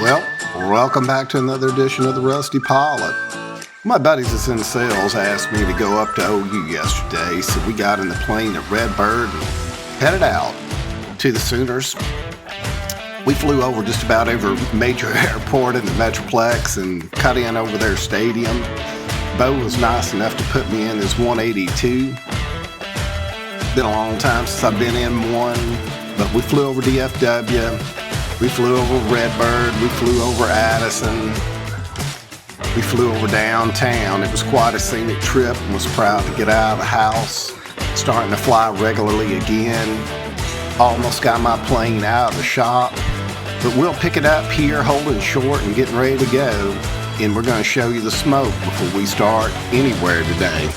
Well, welcome back to another edition of the Rusty Pilot. My buddies that's in sales asked me to go up to OU yesterday, so we got in the plane at Redbird and headed out to the Sooners. We flew over just about every major airport in the Metroplex and cut in over their stadium. Bo was nice enough to put me in his 182. Been a long time since I've been in one, but we flew over DFW. We flew over Redbird, we flew over Addison, we flew over downtown. It was quite a scenic trip and was proud to get out of the house, starting to fly regularly again. Almost got my plane out of the shop, but we'll pick it up here, holding short and getting ready to go. And we're going to show you the smoke before we start anywhere today.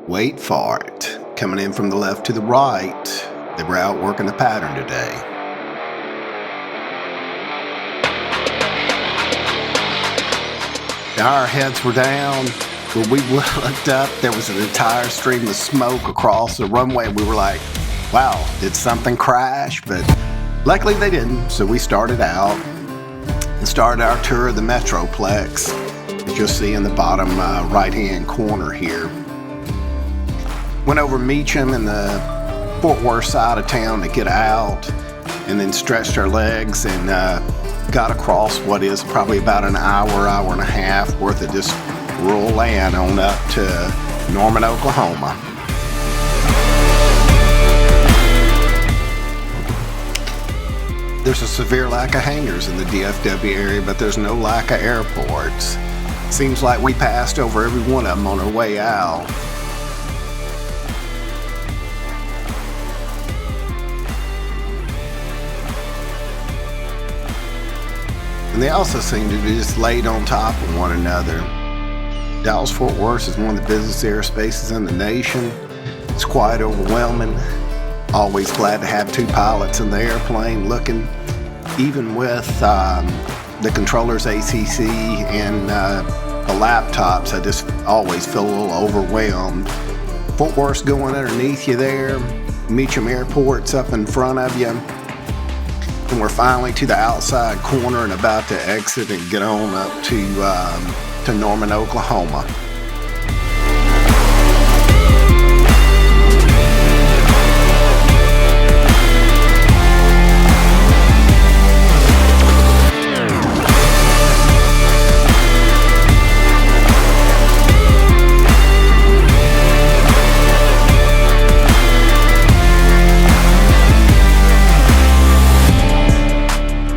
Wait for it. Coming in from the left to the right. They were out working the pattern today. Now our heads were down. When we looked up, there was an entire stream of smoke across the runway. We were like, wow, did something crash? But luckily they didn't. So we started out and started our tour of the Metroplex, as you'll see in the bottom right-hand corner here. Went over Meacham and the Fort Worth side of town to get out, and then stretched our legs and got across what is probably about an hour and a half worth of just rural land on up to Norman, Oklahoma. There's a severe lack of hangars in the DFW area, but there's no lack of airports. Seems like we passed over every one of them on our way out. And they also seem to be just laid on top of one another. Dallas-Fort Worth is one of the busiest airspaces in the nation. It's quite overwhelming. Always glad to have two pilots in the airplane looking. Even with the controllers ACC and the laptops, I just always feel a little overwhelmed. Fort Worth's going underneath you there. Meacham Airport's up in front of you. And we're finally to the outside corner and about to exit and get on up to Norman, Oklahoma.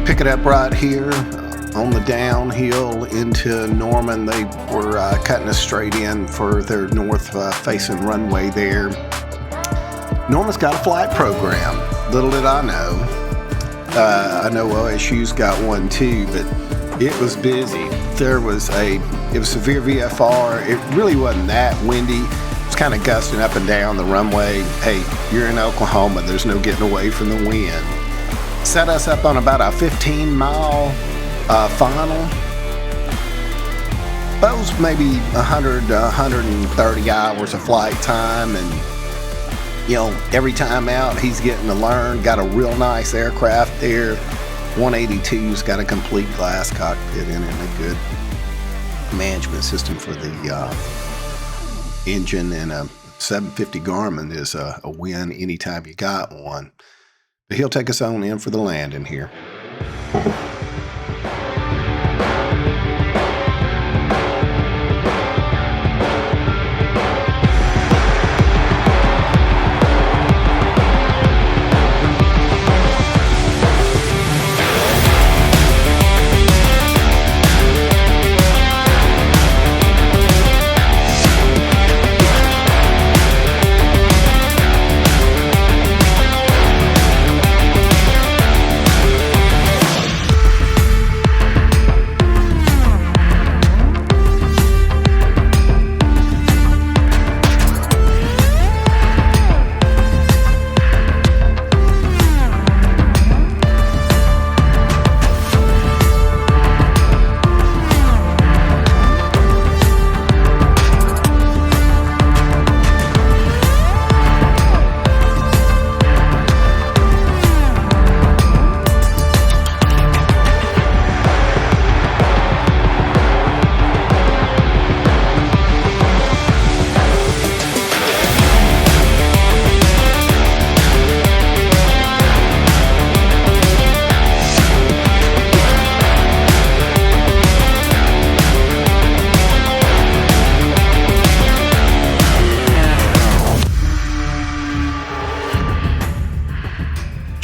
Pick it up right here on the downhill into Norman. They were cutting us straight in for their north facing runway there. Norman's got a flight program. Little did I know. I know OSU's got one too, but it was busy. It was severe VFR. It really wasn't that windy. It was kind of gusting up and down the runway. Hey, you're in Oklahoma. There's no getting away from the wind. Set us up on about a 15-mile final. That was maybe 100 to 130 hours of flight time, and every time out he's getting to learn. Got a real nice aircraft there. 182's got a complete glass cockpit in it and a good management system for the engine, and a 750 Garmin is a win anytime you got one. But he'll take us on in for the landing here.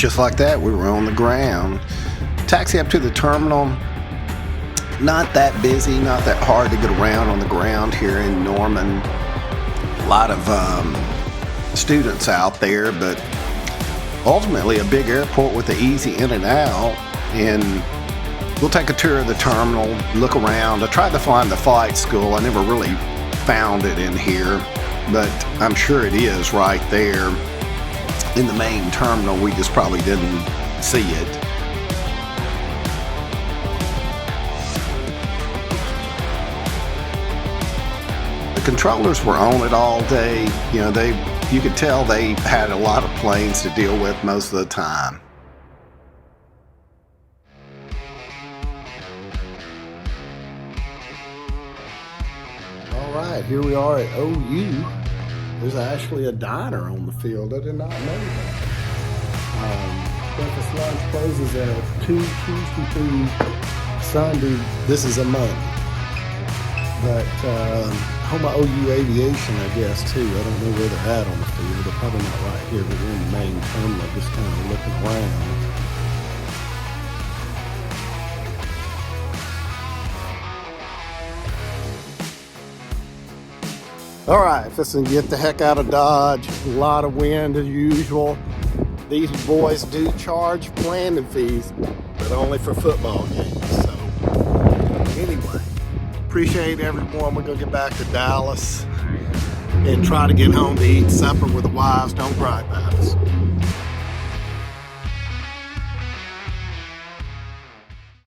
just like that, we were on the ground. Taxi up to the terminal. Not that busy, not that hard to get around on the ground here in Norman. A lot of students out there, but ultimately a big airport with an easy in and out. And we'll take a tour of the terminal, look around. I tried to find the flight school. I never really found it in here, but I'm sure it is right there in the main terminal. We just probably didn't see it. The controllers were on it all day. You know, you could tell they had a lot of planes to deal with most of the time. All right, here we are at OU. There's actually a diner on the field. I did not know that. Breakfast lunch closes at 2 Tuesday through Sunday. This is a Monday. But home of OU Aviation, I guess, too. I don't know where they're at on the field. They're probably not right here, but we're in the main terminal, just kind of looking around. All right, fixing to get the heck out of Dodge. A lot of wind as usual. These boys do charge landing fees, but only for football games. So anyway, appreciate everyone. We're gonna get back to Dallas and try to get home to eat supper with the wives. Don't cry about us.